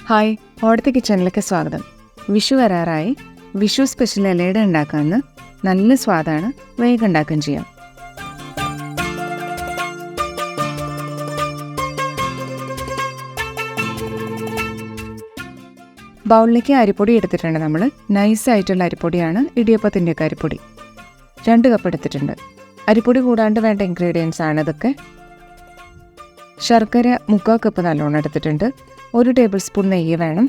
Hi, ഓടത്തെ കിച്ചണിലേക്ക് സ്വാഗതം. Vishu വരാറായി. Vishu special ഇലയുടെ ഉണ്ടാക്കാമെന്ന്. നല്ല സ്വാദാണ്, വേഗം ഉണ്ടാക്കുകയും ചെയ്യാം. ബൗളിലേക്ക് അരിപ്പൊടി എടുത്തിട്ടുണ്ട്. നമ്മൾ നൈസായിട്ടുള്ള അരിപ്പൊടിയാണ്, ഇടിയപ്പത്തിൻ്റെയൊക്കെ അരിപ്പൊടി. 2 കപ്പ് എടുത്തിട്ടുണ്ട്. അരിപ്പൊടി കൂടാണ്ട് വേണ്ട ഇൻഗ്രീഡിയൻസ് ആണ് ഇതൊക്കെ. ശർക്കര 3/4 കപ്പ് നല്ലോണം എടുത്തിട്ടുണ്ട്. 1 ടേബിൾ സ്പൂൺ നെയ്യ് വേണം.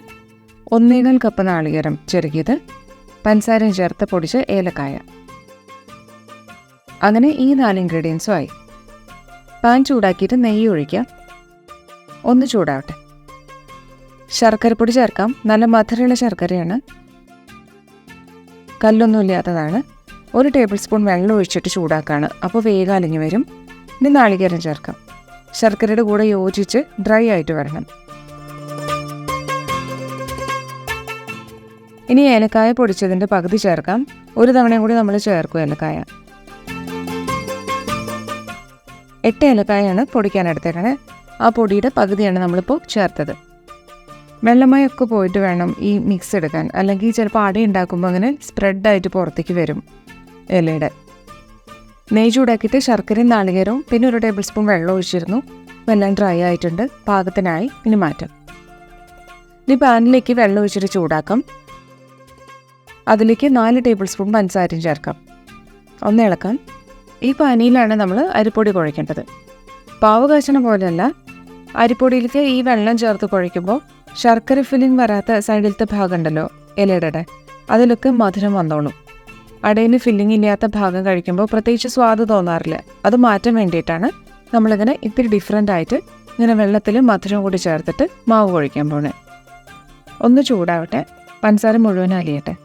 1.25 കപ്പ് നാളികേരം ചെറുകിയത്, പഞ്ചസാരയും ചേർത്ത് പൊടിച്ച് ഏലക്കായ. അങ്ങനെ ഈ 4 ഇൻഗ്രീഡിയൻസും ആയി. പാൻ ചൂടാക്കിയിട്ട് നെയ്യ് ഒഴിക്കാം. ഒന്ന് ചൂടാവട്ടെ. ശർക്കരപ്പൊടി ചേർക്കാം. നല്ല മധുരമുള്ള ശർക്കരയാണ്, കല്ലൊന്നും ഇല്ലാത്തതാണ്. 1 ടേബിൾ സ്പൂൺ വെള്ളം ഒഴിച്ചിട്ട് ചൂടാക്കാണ്, അപ്പോൾ വേഗം അലിഞ്ഞു വരും. ഇനി നാളികേരം ചേർക്കാം. ശർക്കരയുടെ കൂടെ യോജിച്ച് ഡ്രൈ ആയിട്ട് വരണം. ഇനി ഏലക്കായ പൊടിച്ചതിൻ്റെ പകുതി ചേർക്കാം. 1 തവണയും കൂടി നമ്മൾ ചേർക്കും ഏലക്കായ. 8 ഏലക്കായാണ് പൊടിക്കാൻ എടുത്തേക്കണേ. ആ പൊടിയുടെ പകുതിയാണ് നമ്മളിപ്പോൾ ചേർത്തത്. വെള്ളമയൊക്കെ പോയിട്ട് വേണം ഈ മിക്സ് എടുക്കാൻ, അല്ലെങ്കിൽ ചിലപ്പോൾ അട ഉണ്ടാക്കുമ്പോൾ അങ്ങനെ സ്പ്രെഡായിട്ട് പുറത്തേക്ക് വരും ഇലയുടെ. നെയ്യ് ചൂടാക്കിയിട്ട് ശർക്കരയും നാളികേരവും പിന്നെ 1 ടേബിൾ സ്പൂൺ വെള്ളം ഒഴിച്ചിരുന്നു. വെള്ളം ഡ്രൈ ആയിട്ടുണ്ട്, പാകത്തിനായി. ഇനി മാറ്റാം. ഇനി പാനിലേക്ക് വെള്ളം ഒഴിച്ചിട്ട് ചൂടാക്കാം. അതിലേക്ക് 4 ടേബിൾ സ്പൂൺ പഞ്ചസാരയും ചേർക്കാം. ഒന്ന് ഇളക്കാം. ഈ പാനിയിലാണ് നമ്മൾ അരിപ്പൊടി കുഴയ്ക്കേണ്ടത്. പാവ് കാച്ചണ പോലെയല്ല. അരിപ്പൊടിയിലേക്ക് ഈ വെള്ളം ചേർത്ത് കുഴയ്ക്കുമ്പോൾ ശർക്കര ഫില്ലിങ് വരാത്ത സൈഡിലത്തെ ഭാഗം ഉണ്ടല്ലോ ഇലയുടെ, അതിലൊക്കെ മധുരം വന്നോളും. അടയിൽ ഫില്ലിങ് ഇല്ലാത്ത ഭാഗം കഴിക്കുമ്പോൾ പ്രത്യേകിച്ച് സ്വാദ് തോന്നാറില്ല. അത് മാറ്റാൻ വേണ്ടിയിട്ടാണ് നമ്മളിങ്ങനെ ഇത്തിരി ഡിഫറെൻ്റ് ആയിട്ട് ഇങ്ങനെ വെള്ളത്തിൽ മധുരം കൂടി ചേർത്തിട്ട് മാവ് കുഴയ്ക്കാൻ പോണേ. ഒന്ന് ചൂടാവട്ടെ, പഞ്ചസാര മുഴുവൻ അലിയട്ടെ.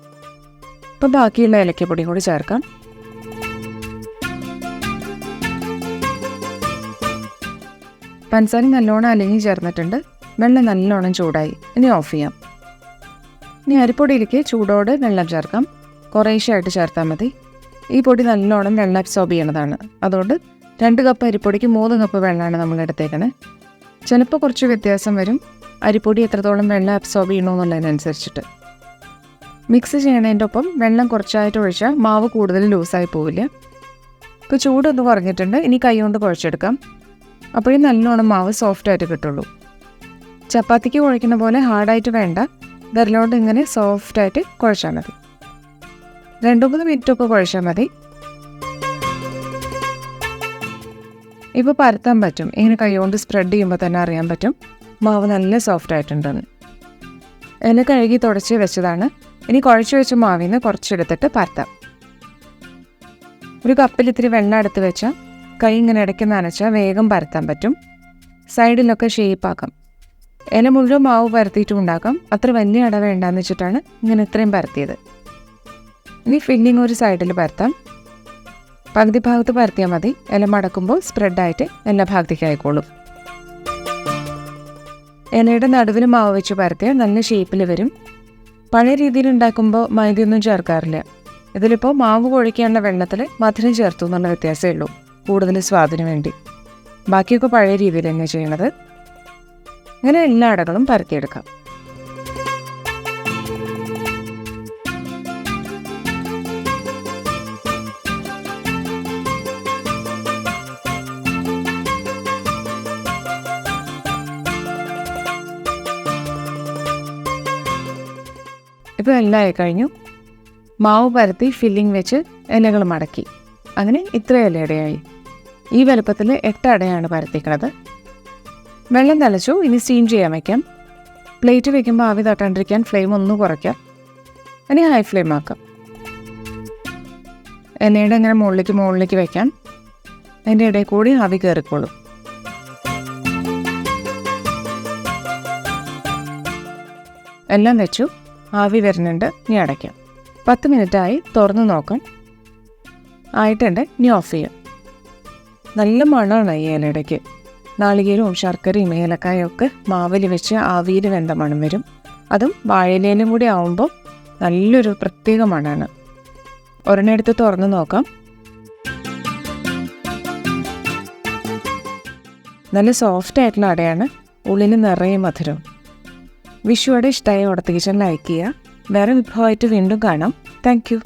ഇപ്പം ബാക്കിയുള്ള ഏലക്കപ്പൊടി കൂടി ചേർക്കാം. പഞ്ചസാര നല്ലോണം അലിഞ്ഞ് ചേർന്നിട്ടുണ്ട്. വെള്ളം നല്ലോണം ചൂടായി. ഇനി ഓഫ് ചെയ്യാം. ഇനി അരിപ്പൊടിയിലേക്ക് ചൂടോടെ വെള്ളം ചേർക്കാം. കുറേശ്ശായിട്ട് ചേർത്താൽ മതി. ഈ പൊടി നല്ലോണം വെള്ളം അബ്സോർബ് ചെയ്യണതാണ്. അതുകൊണ്ട് 2 കപ്പ് അരിപ്പൊടിക്ക് 3 കപ്പ് വെള്ളമാണ് നമ്മൾ എടുത്തേക്കണേ. ചിലപ്പോൾ കുറച്ച് വ്യത്യാസം വരും, അരിപ്പൊടി എത്രത്തോളം വെള്ളം അബ്സോർബ് ചെയ്യണമെന്നുള്ളതിനനുസരിച്ചിട്ട്. മിക്സ് ചെയ്യണതിൻ്റെ ഒപ്പം വെള്ളം കുറച്ചായിട്ട് ഒഴിച്ചാൽ മാവ് കൂടുതൽ ലൂസായി പോവില്ല. ഇപ്പോൾ ചൂടൊന്ന് കുറഞ്ഞിട്ടുണ്ട്. ഇനി കൈ കൊണ്ട് കുഴച്ചെടുക്കാം. അപ്പോഴേ നല്ലോണം മാവ് സോഫ്റ്റായിട്ട് കിട്ടുള്ളൂ. ചപ്പാത്തിക്ക് കുഴയ്ക്കുന്ന പോലെ ഹാർഡായിട്ട് വേണ്ട, വിരലോട്ട് ഇങ്ങനെ സോഫ്റ്റായിട്ട് കുഴച്ചാൽ മതി. 2-3 മിനിറ്റൊക്കെ കുഴച്ചാൽ മതി. ഇപ്പോൾ പരത്താൻ പറ്റും. ഇങ്ങനെ കൈ കൊണ്ട് സ്പ്രെഡ് ചെയ്യുമ്പോൾ തന്നെ അറിയാൻ പറ്റും മാവ് നല്ല സോഫ്റ്റ് ആയിട്ടുണ്ടെന്ന്. എന്നെ കഴുകി തുടച്ച് വെച്ചതാണ്. ഇനി കുഴച്ച് വെച്ച മാവിൽ നിന്ന് കുറച്ചെടുത്തിട്ട് പരത്താം. 1 കപ്പിൽ ഇത്തിരി വെള്ളം എടുത്ത് വെച്ചാൽ കൈ ഇങ്ങനെ ഇടയ്ക്ക് നനച്ചാൽ വേഗം പരത്താൻ പറ്റും. സൈഡിലൊക്കെ ഷേപ്പാക്കാം. ഇല മുഴുവൻ മാവ് പരത്തിയിട്ടും ഉണ്ടാക്കാം. അത്ര വലിയ അട വേണ്ടാന്ന് വെച്ചിട്ടാണ് ഇങ്ങനെ ഇത്രയും പരത്തിയത്. ഇനി ഫില്ലിങ് ഒരു സൈഡിൽ പരത്താം. പകുതി ഭാഗത്ത് പരത്തിയാൽ മതി. ഇല മടക്കുമ്പോൾ സ്പ്രെഡായിട്ട് എല്ലാ ഭാഗത്തേക്ക് ആയിക്കോളും. ഇലയുടെ നടുവിൽ മാവ് വെച്ച് പരത്തിയാൽ നല്ല ഷേപ്പിൽ വരും. പഴയ രീതിയിൽ ഉണ്ടാക്കുമ്പോൾ മൈദയൊന്നും ചേർക്കാറില്ല. ഇതിലിപ്പോൾ മാവ് കുഴയ്ക്കാനുള്ള വെള്ളത്തിൽ മധുരം ചേർത്തു എന്നുള്ള വ്യത്യാസമേ ഉള്ളൂ, കൂടുതൽ സ്വാദിന് വേണ്ടി. ബാക്കിയൊക്കെ പഴയ രീതിയിൽ തന്നെയാണ് ചെയ്യണത്. ഇങ്ങനെ എല്ലാ അടകളും പരത്തിയെടുക്കാം. ഇപ്പോൾ എല്ലാം ആയി കഴിഞ്ഞു. മാവ് പരത്തി ഫില്ലിങ് വെച്ച് ഇലകൾ മടക്കി. അങ്ങനെ ഇത്ര ഇലയടയായി. ഈ വലുപ്പത്തിൽ 8 അടയാണ് പരത്തിക്കണത്. വെള്ളം തിളച്ചു. ഇനി സ്റ്റീം ചെയ്യാൻ വയ്ക്കാം. പ്ലേറ്റ് വയ്ക്കുമ്പോൾ ആവി തട്ടാണ്ടിരിക്കാൻ ഫ്ലെയിം ഒന്ന് കുറയ്ക്കാം. ഇനി ഹൈ ഫ്ലെയിം ആക്കാം. ഇലയുടെ ഇങ്ങനെ മുകളിലേക്ക് വയ്ക്കാം. അതിൻ്റെ ഇടയിൽ കൂടി ആവി കയറിക്കോളും. എല്ലാം വെച്ചു. ആവി വരുന്നുണ്ട്. ഇനി അടയ്ക്കാം. 10 മിനിറ്റായി. തുറന്ന് നോക്കാം. ആയിട്ടുണ്ട്. ഇനി ഓഫ് ചെയ്യാം. നല്ല മണമാണ് ഈ ഇലയിടയ്ക്ക്. നാളികേരവും ശർക്കരയും ഏലക്കായും ഒക്കെ മാവിൽ വെച്ച് ആവിയിൽ വെന്ത മണം വരും. അതും വാഴയിലയിലും കൂടി ആവുമ്പോൾ നല്ലൊരു പ്രത്യേക മണമാണ്. ഒരെണ്ണെടുത്ത് തുറന്ന് നോക്കാം. നല്ല സോഫ്റ്റ് ആയിട്ടുള്ള അടയാണ്. ഉള്ളിൽ നിറയെ മധുരം. വിഷുവോടെ ഇഷ്ടമായ ഓടത്ത് കിച്ചൺ ലൈക്ക് ചെയ്യുക. വേറെ വിഭവമായിട്ട് വീണ്ടും കാണാം. താങ്ക്